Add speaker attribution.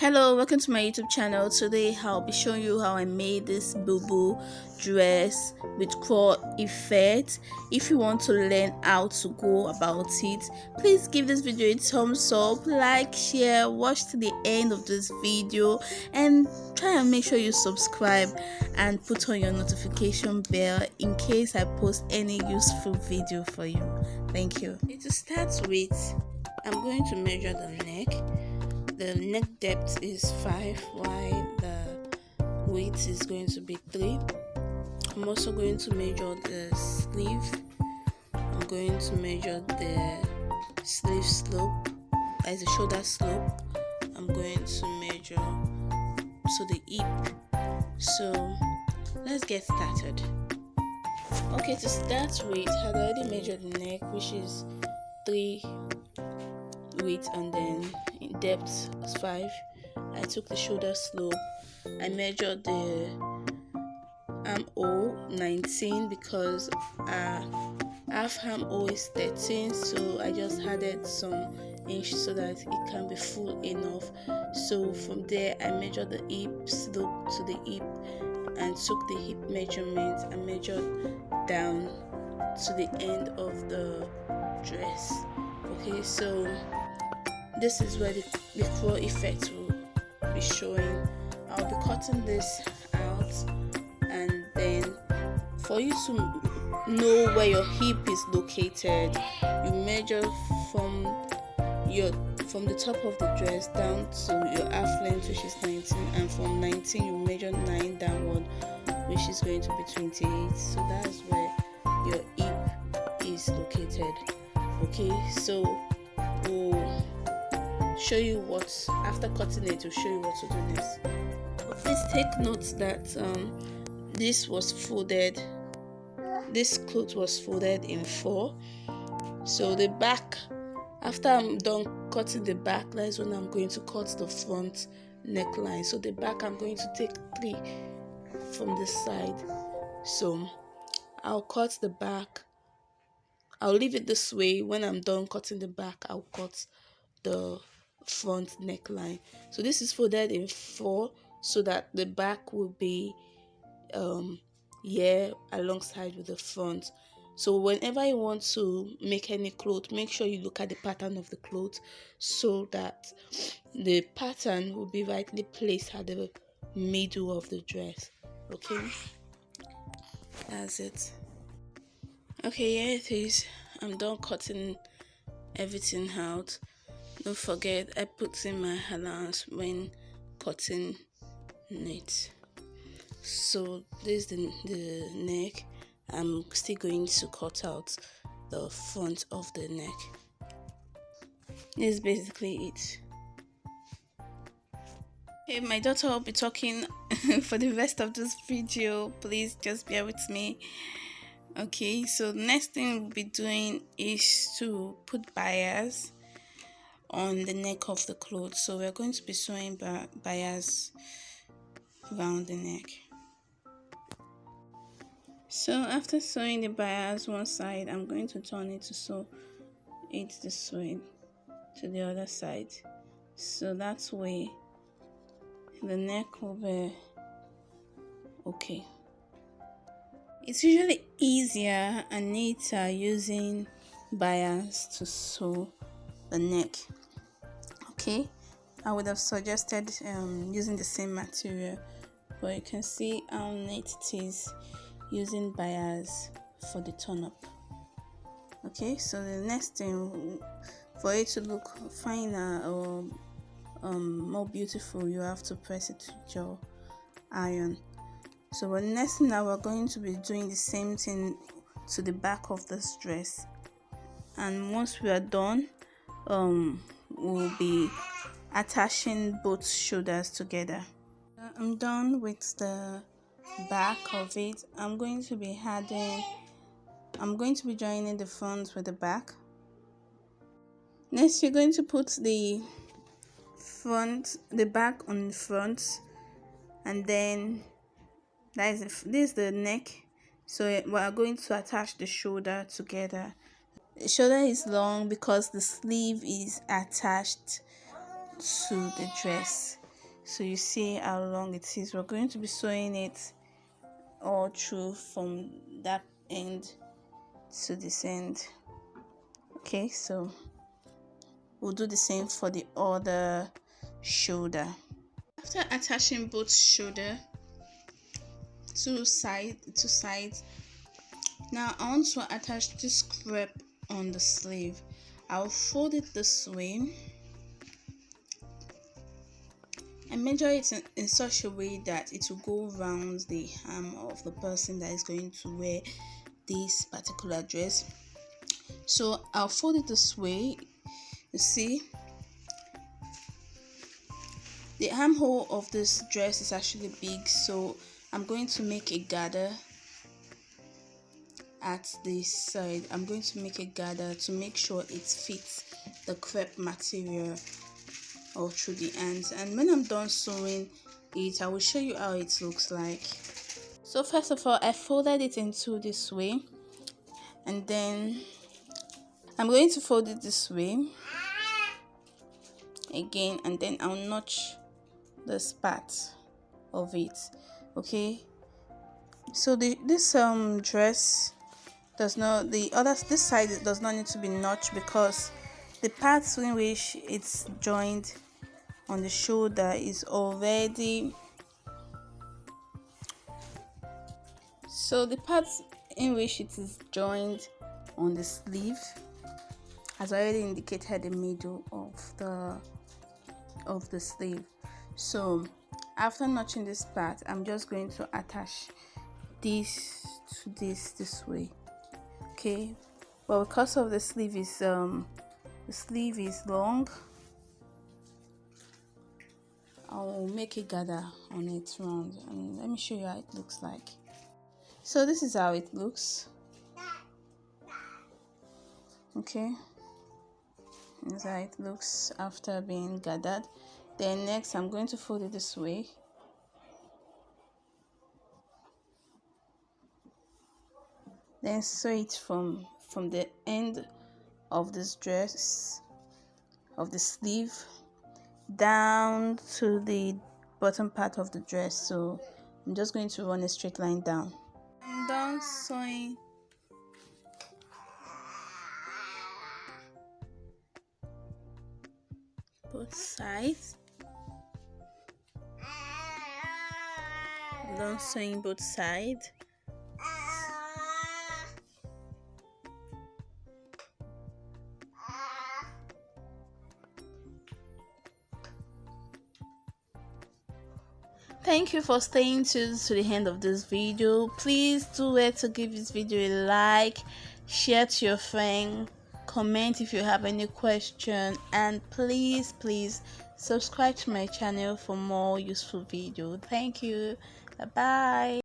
Speaker 1: Hello, welcome to my YouTube channel. Today I'll be showing you how I made this Bubu dress with claw effect. If you want to learn how to go about it, please give this video a thumbs up, like, share, watch to the end of this video, and try and make sure you subscribe and put on your notification bell in case I post any useful video for you. Thank you. To start with, I'm going to measure the neck. The neck depth is 5 while the width is going to be 3. I'm also going to measure the sleeve. I'm going to measure the sleeve slope, as the shoulder slope. I'm going to measure the hip. So let's get started. Okay, to start with, I had already measured the neck, which is 3 width, and then in depth is 5. I took the shoulder slope. I measured the armhole 19 because half armhole is 13, so I just added some inch so that it can be full enough. So from there I measured the hip slope to the hip and took the hip measurement and measured down to the end of the dress. Okay, so this is where the claw effect will be showing. I'll be cutting this out, and then for you to know where your hip is located, you measure from the top of the dress down to your half length, which is 19, and from 19 you measure 9 downward, which is going to be 28. So that's where your hip is located. Okay, so we'll show you what, after cutting it, will show you what to do next. Please take note that this was folded, this cloth was folded in 4. So the back, after I'm done cutting the back, that is when I'm going to cut the front neckline. So the back, I'm going to take 3 from this side. So I'll cut the back. I'll leave it this way. When I'm done cutting the back, I'll cut the front neckline. So this is folded in 4 so that the back will be here alongside with the front. So whenever you want to make any cloth, make sure you look at the pattern of the cloth so that the pattern will be rightly placed at the middle of the dress. Okay, that's it. Okay, here it is. I'm done cutting everything out. Don't forget, I put in my allowance when cutting it. So this is the neck. I'm still going to cut out the front of the neck. This is basically it. Hey, my daughter will be talking for the rest of this video. Please just bear with me. Okay, so the next thing we'll be doing is to put bias on the neck of the cloth. So we're going to be sewing bias around the neck. So after sewing the bias one side, I'm going to turn it to sew it this way to the other side. So that way the neck will be okay. It's usually easier and neater using bias to sew the neck. Okay, I would have suggested using the same material, but you can see how neat it is using bias for the turn up. Okay, so the next thing, for it to look finer or more beautiful, you have to press it with your iron. So the next thing, now we're going to be doing the same thing to the back of this dress, and once we are done, we'll be attaching both shoulders together. I'm done with the back of it. I'm going to be joining the front with the back. Next, you're going to put the back on the front, and then this is the neck. So we are going to attach the shoulder together. The shoulder is long because the sleeve is attached to the dress. So you see how long it is. We're going to be sewing it all through from that end to this end. Okay, so we'll do the same for the other shoulder. After attaching both shoulder, two sides, now I want to attach this crepe on the sleeve. I'll fold it this way and measure it in such a way that it will go around the arm of the person that is going to wear this particular dress. So I'll fold it this way. You see, the armhole of this dress is actually big, so I'm going to make a gather at this side. I'm going to make a gather to make sure it fits the crepe material all through the ends, and when I'm done sewing it, I will show you how it looks like. So first of all, I folded it into this way, and then I'm going to fold it this way again, and then I'll notch this part of it. Okay, so this dress does not, this side does not need to be notched because the parts in which it's joined on the shoulder is already, so the parts in which it is joined on the sleeve has already indicated the middle of the sleeve. So after notching this part, I'm just going to attach this to this way. Okay, but because of the sleeve is long, I'll make a gather on it round, and let me show you how it looks like. So this is how it looks. Okay, this is how it looks after being gathered. Then next I'm going to fold it this way. Then sew it from the end of this dress, of the sleeve, down to the bottom part of the dress. So I'm just going to run a straight line down. I'm done sewing both sides. I'm done sewing both sides. Thank you for staying tuned to the end of this video. Please do well to give this video a like, share to your friend, comment if you have any question, and please subscribe to my channel for more useful videos. Thank you. Bye bye.